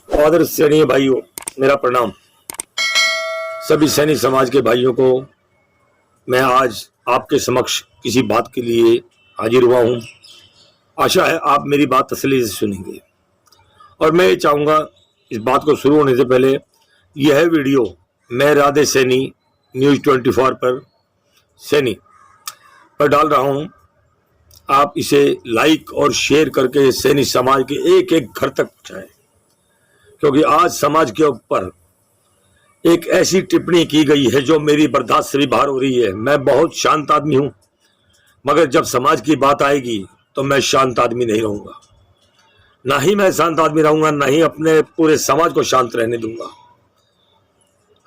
आदर सैनिक भाइयों, मेरा प्रणाम। सभी सैनिक समाज के भाइयों को मैं आज आपके समक्ष किसी बात के लिए हाजिर हुआ हूं। आशा है आप मेरी बात तसल्ली से सुनेंगे। और मैं ये चाहूँगा इस बात को शुरू होने से पहले यह वीडियो मैं राधे सैनी न्यूज़ 24 पर सैनी पर डाल रहा हूँ। आप इसे लाइक और शेयर करके सैनिक समाज के एक एक घर तक पहुँचाएं, क्योंकि आज समाज के ऊपर एक ऐसी टिप्पणी की गई है जो मेरी बर्दाश्त से भी बाहर हो रही है। मैं बहुत शांत आदमी हूं, मगर जब समाज की बात आएगी तो मैं शांत आदमी नहीं रहूंगा। ना ही मैं शांत आदमी रहूंगा, ना ही अपने पूरे समाज को शांत रहने दूंगा।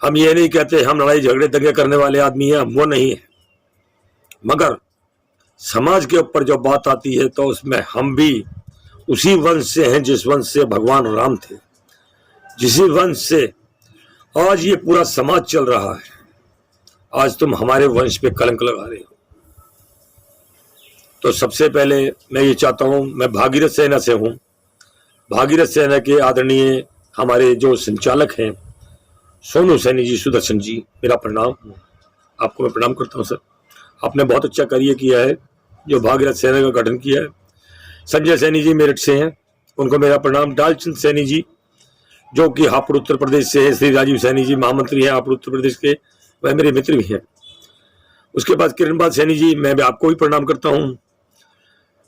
हम ये नहीं कहते हम लड़ाई झगड़े दंगे करने वाले आदमी हैं, वो नहीं है, मगर समाज के ऊपर जो बात आती है तो उसमें हम भी उसी वंश से हैं जिस वंश से भगवान राम थे, जिसी वंश से आज ये पूरा समाज चल रहा है। आज तुम हमारे वंश पे कलंक लगा रहे हो। तो सबसे पहले मैं ये चाहता हूं, मैं भागीरथ सेना से हूं। भागीरथ सेना के आदरणीय हमारे जो संचालक हैं सोनू सैनी जी, सुदर्शन जी, मेरा प्रणाम। आपको मैं प्रणाम करता हूं सर। आपने बहुत अच्छा कार्य किया है जो भागीरथ सेना का गठन किया है। संजय सैनी जी मेरठ से हैं, उनको मेरा प्रणाम। डालचंद सैनी जी जो कि हापुड़ उत्तर प्रदेश से है। श्री राजीव सैनी जी महामंत्री हैं हापुड़ उत्तर प्रदेश के, वह मेरे मित्र भी हैं। उसके बाद किरणपाल सैनी जी, मैं भी आपको भी प्रणाम करता हूं।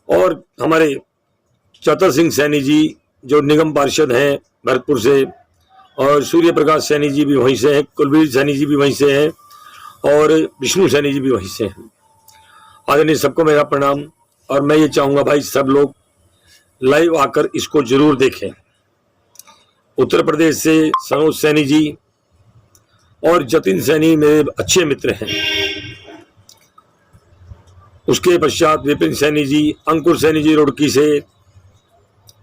और हमारे चतर सिंह सैनी जी जो निगम पार्षद हैं भरतपुर से, और सूर्य प्रकाश सैनी जी भी वहीं से हैं, कुलवीर सैनी जी भी वहीं से हैं, और विष्णु सैनी जी भी वहीं से हैं। आदरणीय सबको मेरा प्रणाम। और मैं ये चाहूँगा भाई सब लोग लाइव आकर इसको जरूर देखें। उत्तर प्रदेश से सनोज सैनी जी और जतिन सैनी मेरे अच्छे मित्र हैं। उसके पश्चात विपिन सैनी जी, अंकुर सैनी जी रुड़की से,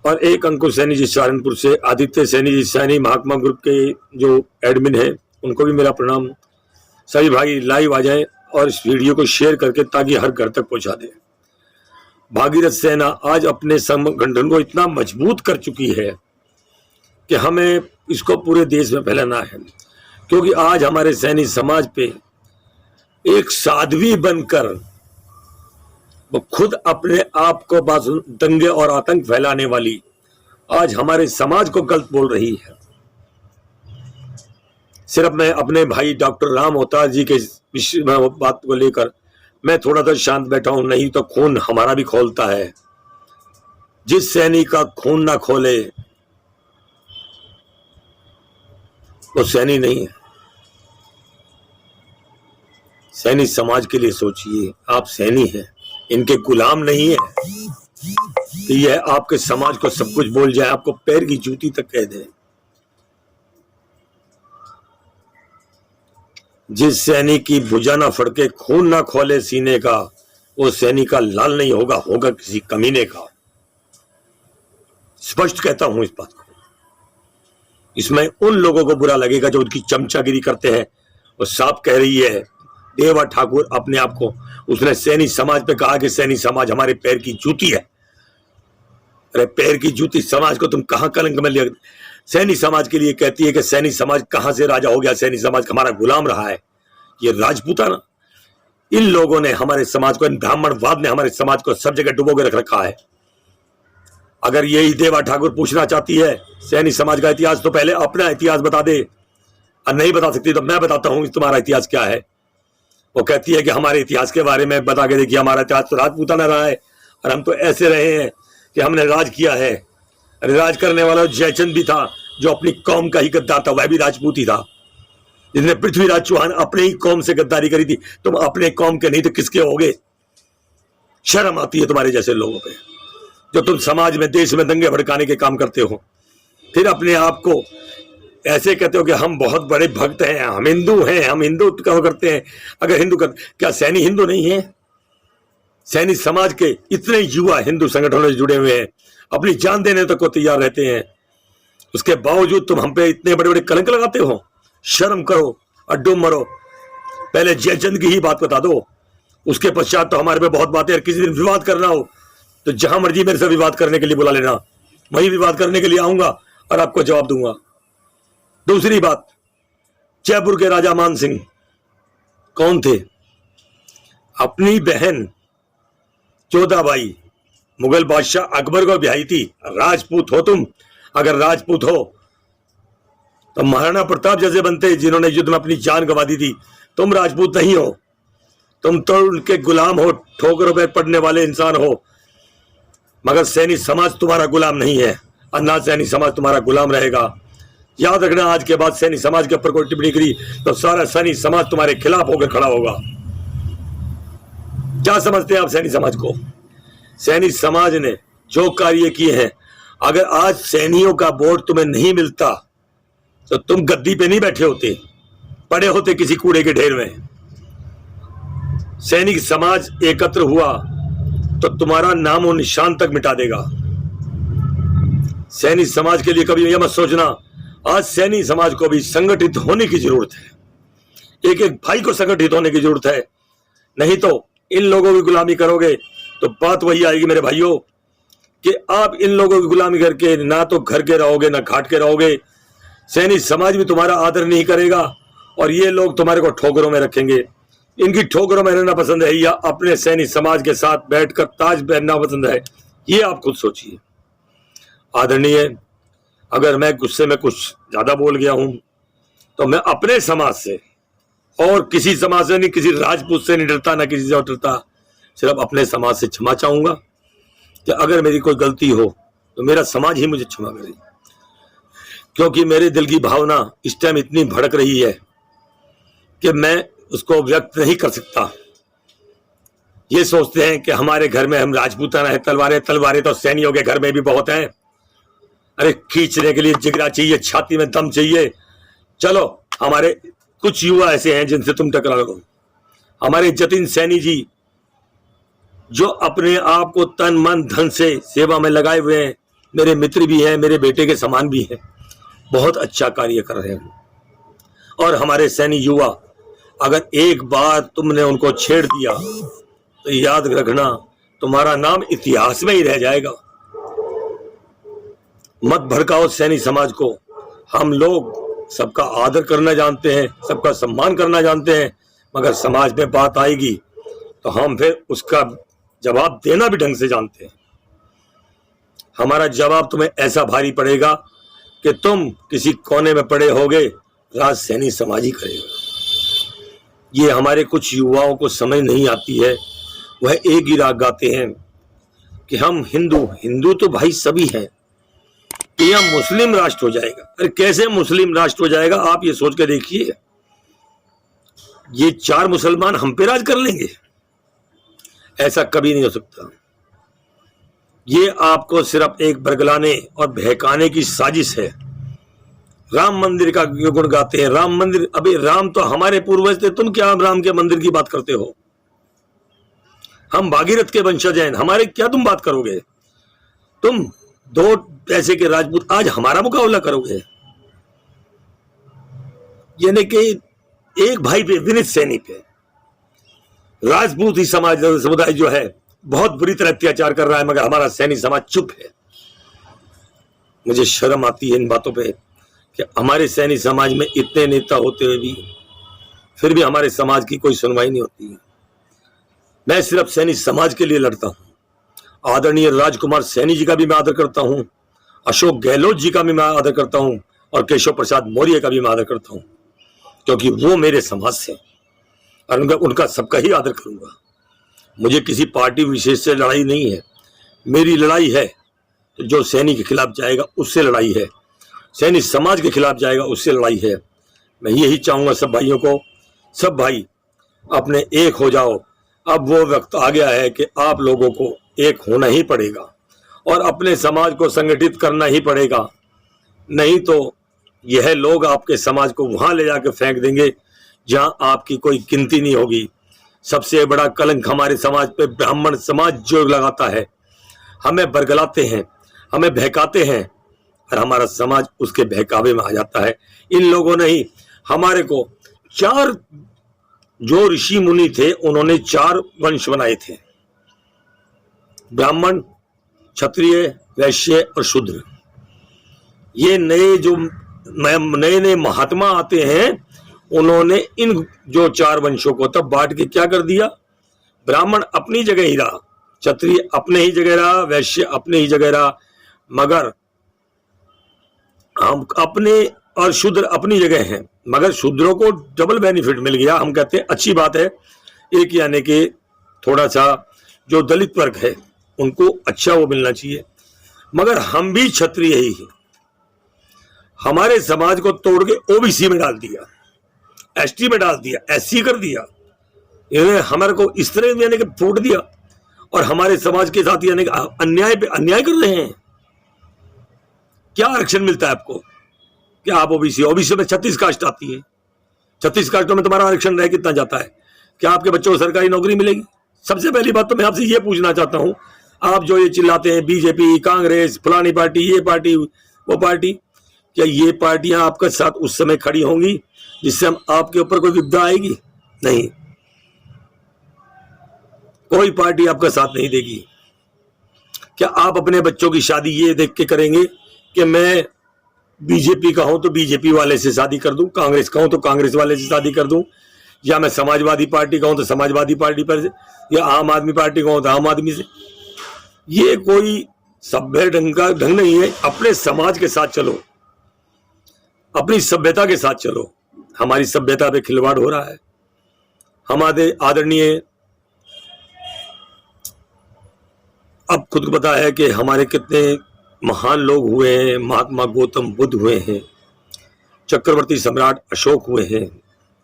और एक अंकुर सैनी जी सहारनपुर से, आदित्य सैनी जी सैनी महात्मा ग्रुप के जो एडमिन हैं, उनको भी मेरा प्रणाम। सभी भाई लाइव आ जाएं और इस वीडियो को शेयर करके ताकि हर घर तक पहुंचा दें। भागीरथ सेना आज अपने संगठन को इतना मजबूत कर चुकी है कि हमें इसको पूरे देश में फैलाना है, क्योंकि आज हमारे सैनिक समाज पे एक साध्वी बनकर वो खुद अपने आप को दंगे और आतंक फैलाने वाली आज हमारे समाज को गलत बोल रही है। सिर्फ मैं अपने भाई डॉक्टर राम अवतार जी के बात को लेकर मैं थोड़ा सा शांत बैठा हूं, नहीं तो खून हमारा भी खोलता है। जिस सैनिक का खून ना खोले वो सैनी नहीं है। सैनी समाज के लिए सोचिए, आप सैनी हैं, इनके गुलाम नहीं है कि यह आपके समाज को सब कुछ बोल जाए, आपको पैर की जूती तक कह दे। जिस सैनिक की भुजा ना फड़के, खून ना खोले सीने का, वो सैनिक का लाल नहीं होगा, होगा किसी कमीने का। स्पष्ट कहता हूं इस बात को। इसमें उन लोगों को बुरा लगेगा जो उनकी चमचागिरी करते हैं। वो साफ कह रही है देवा ठाकुर अपने आप को, उसने सैनिक समाज पे कहा कि सैनिक समाज हमारे पैर की जूती है। अरे पैर की जूती समाज को तुम कहां कलंक में ले। सैनिक समाज के लिए कहती है कि सैनिक समाज कहां से राजा हो गया, सैनिक समाज हमारा गुलाम रहा है। ये राजपूताना, इन लोगों ने हमारे समाज को, इन ब्राह्मणवाद ने हमारे समाज को सब जगह डुबो के रख रखा है। अगर यही देवा ठाकुर पूछना चाहती है सैनिक समाज का इतिहास, तो पहले अपना इतिहास बता दे। और नहीं बता सकती तो मैं बताता हूं तुम्हारा इतिहास क्या है। वो कहती है कि हमारे इतिहास के बारे में बता के देखिए, हमारा इतिहास तो राजपूताना रहा है और हम तो ऐसे रहे हैं कि हमने राज किया है। राज करने वाला जयचंद भी था जो अपनी कौम का ही गद्दार था, वह भी राजपूत ही था, जिसने पृथ्वीराज चौहान अपने ही कौम से गद्दारी करी थी। तुम अपने कौम के नहीं तो किसके होगे? शर्म आती है तुम्हारे जैसे लोगों पे, जो तुम समाज में देश में दंगे भड़काने के काम करते हो। फिर अपने आप को ऐसे कहते हो कि हम बहुत बड़े भक्त हैं, हम हिंदू हैं, हम हिंदू करते हैं। अगर हिंदू कर, क्या सैनिक हिंदू नहीं है? सैनिक समाज के इतने युवा हिंदू संगठनों से जुड़े हुए हैं, अपनी जान देने तक को तैयार रहते हैं। उसके बावजूद तुम हम पे इतने बड़े बड़े कलंक लगाते हो। शर्म करो, अड्डो मरो। पहले जयचंद की ही बात बता दो, उसके पश्चात तो हमारे पे बहुत बातें। किसी दिन विवाद करना हो तो जहां मर्जी मेरे से विवाद करने के लिए बुला लेना, वही विवाद करने के लिए आऊंगा। और आपको जवाब दूंगा। दूसरी बात, जयपुर के राजा मान सिंह कौन थे? अपनी बहन जोधाबाई मुगल बादशाह अकबर को ब्याही थी। राजपूत हो तुम, अगर राजपूत हो तो महाराणा प्रताप जैसे बनते जिन्होंने युद्ध में अपनी जान गंवा दी थी। तुम राजपूत नहीं हो, तुम तो उनके गुलाम हो, ठोकरों पर पड़ने वाले इंसान हो। मगर सैनी समाज तुम्हारा गुलाम नहीं है और ना सैनी समाज तुम्हारा गुलाम रहेगा। याद रखना, आज के बाद सैनी समाज के ऊपर कोई टिप्पणी करी तो सारा सैनी समाज तुम्हारे खिलाफ होकर खड़ा होगा। क्या समझते हैं आप सैनी समाज को? सैनी समाज ने जो कार्य किए हैं, अगर आज सैनियों का वोट तुम्हें नहीं मिलता तो तुम गद्दी पे नहीं बैठे होते, पड़े होते किसी कूड़े के ढेर में। सैनिक समाज एकत्र हुआ तो तुम्हारा नाम और निशान तक मिटा देगा। सैनिक समाज के लिए कभी यह मत सोचना, आज सैनिक समाज को भी संगठित होने की जरूरत है। एक एक भाई को संगठित होने की जरूरत है, नहीं तो इन लोगों की गुलामी करोगे तो बात वही आएगी मेरे भाइयों कि आप इन लोगों की गुलामी करके ना तो घर के रहोगे ना घाट के रहोगे। सैनिक समाज भी तुम्हारा आदर नहीं करेगा और ये लोग तुम्हारे को ठोकरों में रखेंगे। इनकी ठोकरों में रहना पसंद है या अपने सैनिक समाज के साथ बैठकर ताज पहनना पसंद है, ये आप खुद सोचिए। आदरणीय, अगर मैं गुस्से में कुछ ज्यादा बोल गया हूं तो मैं अपने समाज से और किसी समाज से नहीं, किसी राजपूत से नहीं डरता, ना किसी से और डरता, सिर्फ अपने समाज से क्षमा चाहूंगा कि अगर मेरी कोई गलती हो तो मेरा समाज ही मुझे क्षमा करे, क्योंकि मेरे दिल की भावना इस टाइम इतनी भड़क रही है कि मैं उसको व्यक्त नहीं कर सकता। ये सोचते हैं कि हमारे घर में हम राजपूताना है, तलवारें तो सैनियों के घर में भी बहुत हैं। अरे खींचने के लिए जिगरा चाहिए, छाती में दम चाहिए। चलो, हमारे कुछ युवा ऐसे हैं जिनसे तुम टकरा लो। हमारे जतिन सैनी जी जो अपने आप को तन मन धन से सेवा में लगाए हुए हैं, मेरे मित्र भी हैं, मेरे बेटे के समान भी हैं, बहुत अच्छा कार्य कर रहे हैं। और हमारे सैनी युवा, अगर एक बार तुमने उनको छेड़ दिया तो याद रखना तुम्हारा नाम इतिहास में ही रह जाएगा। मत भड़काओ सैनी समाज को। हम लोग सबका आदर करना जानते हैं, सबका सम्मान करना जानते हैं, मगर समाज में बात आएगी तो हम फिर उसका जवाब देना भी ढंग से जानते हैं। हमारा जवाब तुम्हें ऐसा भारी पड़ेगा कि तुम किसी कोने में पड़े होगे, राज सैनी समाज ही करेगा। ये हमारे कुछ युवाओं को समझ नहीं आती है। वह एक ही राग गाते हैं कि हम हिंदू तो भाई सभी हैं, कि यह मुस्लिम राष्ट्र हो जाएगा। अरे कैसे मुस्लिम राष्ट्र हो जाएगा? आप ये सोच के देखिए, ये 4 मुसलमान हम पे राज कर लेंगे? ऐसा कभी नहीं हो सकता। ये आपको सिर्फ एक बरगलाने और बहकाने की साजिश है। राम मंदिर का गुण गाते हैं, राम मंदिर, अबे राम तो हमारे पूर्वज थे, तुम क्या राम के मंदिर की बात करते हो? हम भागीरथ के वंशज हैं, हमारे क्या तुम बात करोगे? तुम 2 पैसे के राजपूत आज हमारा मुकाबला करोगे? यानी कि एक भाई पे, विनीत सैनी पे राजपूत ही समुदाय जो है बहुत बुरी तरह अत्याचार कर रहा है, मगर हमारा सैनी समाज चुप है। मुझे शर्म आती है इन बातों पे कि हमारे सैनी समाज में इतने नेता होते हुए भी फिर भी हमारे समाज की कोई सुनवाई नहीं होती है। मैं सिर्फ सैनी समाज के लिए लड़ता हूं। आदरणीय राजकुमार सैनी जी का भी मैं आदर करता हूं, अशोक गहलोत जी का भी मैं आदर करता हूं और केशव प्रसाद मौर्य का भी मैं आदर करता हूं, क्योंकि वो मेरे समाज से और उनका सबका ही आदर करूंगा। मुझे किसी पार्टी विशेष से लड़ाई नहीं है। मेरी लड़ाई है तो जो सैनी के खिलाफ जाएगा उससे लड़ाई है, सैनी समाज के खिलाफ जाएगा उससे लड़ाई है। मैं यही चाहूंगा सब भाइयों को, सब भाई अपने एक हो जाओ। अब वो वक्त आ गया है कि आप लोगों को एक होना ही पड़ेगा और अपने समाज को संगठित करना ही पड़ेगा, नहीं तो यह लोग आपके समाज को वहां ले जाकर फेंक देंगे जहां आपकी कोई गिनती नहीं होगी। सबसे बड़ा कलंक हमारे समाज पे ब्राह्मण समाज जो लगाता है, हमें बरगलाते हैं, हमें बहकाते हैं और हमारा समाज उसके बहकावे में आ जाता है। इन लोगों ने ही हमारे को 4 जो ऋषि मुनि थे उन्होंने 4 वंश बनाए थे, ब्राह्मण, क्षत्रिय, वैश्य और शूद्र। ये नए नए महात्मा आते हैं, उन्होंने इन जो 4 वंशों को तब बांट के क्या कर दिया, ब्राह्मण अपनी जगह ही रहा, क्षत्रिय अपने ही जगह रहा, वैश्य अपने ही जगह रहा, मगर हम अपने और शूद्र अपनी जगह हैं, मगर शूद्रों को डबल बेनिफिट मिल गया। हम कहते हैं अच्छी बात है, एक यानी कि थोड़ा सा जो दलित वर्ग है उनको अच्छा वो मिलना चाहिए, मगर हम भी क्षत्रिय ही हैं। हमारे समाज को तोड़ के ओबीसी में डाल दिया, एसटी में डाल दिया, एससी कर दिया, इन्होंने हमारे को इस तरह यानी कि फूट दिया, और हमारे समाज के साथ यानी कि अन्याय पे अन्याय कर रहे हैं। क्या आरक्षण मिलता है आपको? क्या आप ओबीसी में 36 कास्ट आती है, 36 कास्टों में तुम्हारा आरक्षण रह कितना जाता है? क्या आपके बच्चों को सरकारी नौकरी मिलेगी? सबसे पहली बात तो मैं आपसे ये पूछना चाहता हूं, आप जो ये चिल्लाते हैं बीजेपी, कांग्रेस, फलानी पार्टी, ये पार्टी, वो पार्टी, क्या ये पार्टियां आपके साथ उस समय खड़ी होंगी जिससे हम आपके ऊपर कोई विपदा आएगी? नहीं, कोई पार्टी आपका साथ नहीं देगी। क्या आप अपने बच्चों की शादी ये देख के करेंगे कि मैं बीजेपी का हूं तो बीजेपी वाले से शादी कर दूं, कांग्रेस का हूं तो कांग्रेस वाले से शादी कर दूं, या मैं समाजवादी पार्टी का हूं तो समाजवादी पार्टी पर से, या आम आदमी पार्टी का हूं तो आम आदमी से? ये कोई सभ्य ढंग नहीं है। अपने समाज के साथ चलो, अपनी सभ्यता के साथ चलो। हमारी सभ्यता पे खिलवाड़ हो रहा है। हमारे आदरणीय, अब खुद को पता है कि हमारे कितने महान लोग हुए हैं। महात्मा गौतम बुद्ध हुए हैं, चक्रवर्ती सम्राट अशोक हुए हैं,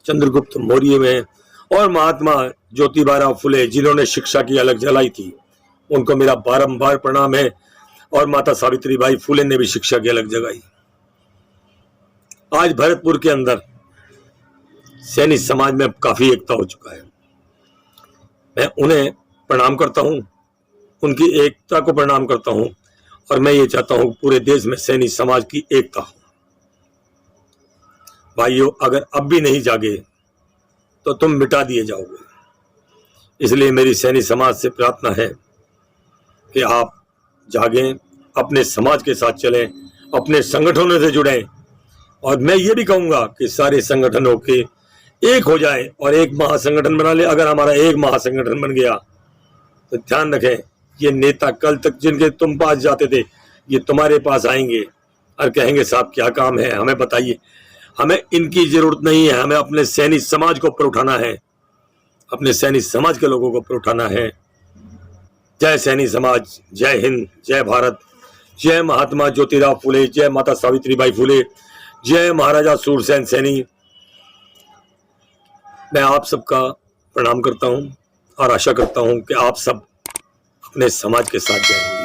चंद्रगुप्त मौर्य में, और महात्मा ज्योतिबा फुले जिन्होंने शिक्षा की अलग जलाई थी, उनको मेरा बारंबार प्रणाम है। और माता सावित्रीबाई फुले ने भी शिक्षा की अलग जगाई। आज भरतपुर के अंदर सैनिक समाज में काफी एकता हो चुका है। मैं उन्हें प्रणाम करता हूं, उनकी एकता को प्रणाम करता हूं, और मैं ये चाहता हूं पूरे देश में सैनिक समाज की एकता हो। भाइयों, अगर अब भी नहीं जागे तो तुम मिटा दिए जाओगे। इसलिए मेरी सैनिक समाज से प्रार्थना है कि आप जागें, अपने समाज के साथ चलें, अपने संगठनों से जुड़ें, और मैं ये भी कहूंगा कि सारे संगठनों के एक हो जाएं और एक महासंगठन बना ले। अगर हमारा एक महासंगठन बन गया तो ध्यान रखें, ये नेता कल तक जिनके तुम पास जाते थे, ये तुम्हारे पास आएंगे और कहेंगे साहब क्या काम है, हमें बताइए। हमें इनकी जरूरत नहीं है, हमें अपने सैनिक समाज को ऊपर उठाना है, अपने सैनिक समाज के लोगों को ऊपर उठाना है। जय सैनिक समाज, जय हिंद, जय भारत, जय महात्मा ज्योतिराव फुले, जय माता सावित्रीबाई फुले, जय महाराजा सूरसेन सैनी। मैं आप सबका प्रणाम करता हूं और आशा करता हूं कि आप सब अपने समाज के साथ जाएंगे।